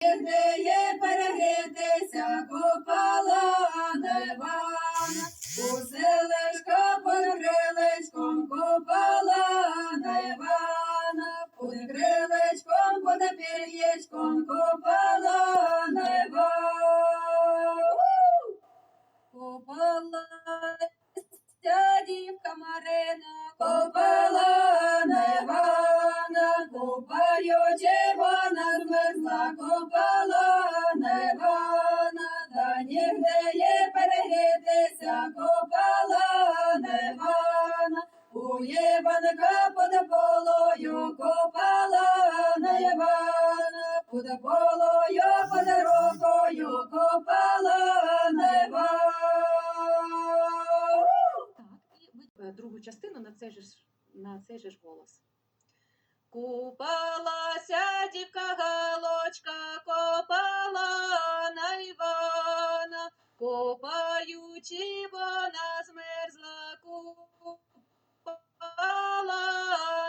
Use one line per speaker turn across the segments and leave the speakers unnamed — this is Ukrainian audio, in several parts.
Де перегрітися, купала на Івана, у селечко під крилечком купала на Івана, під крилечком, під пір'ячком купала на Івана. Купала дівка Марина, купала на Івана, купаючи вона змерзла, купала на Івана, та нігде є перегрітися, купала на Івана, у Іванка під полою, купала на Івана, під полою, під рукою, купала на Івана.
Другу частину на цей же ж голос. Купалася дівка Галочка, копала на Івана, копаючи вона змерзла, купала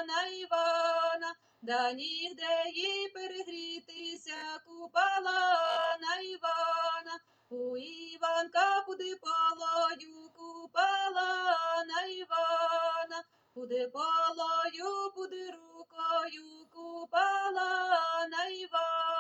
на Івана, да нігде їй перегрітися, купала на Івана, у Іванка пуди полою, купала на Івана, пуди полою, пуди рукою, купала на Івана.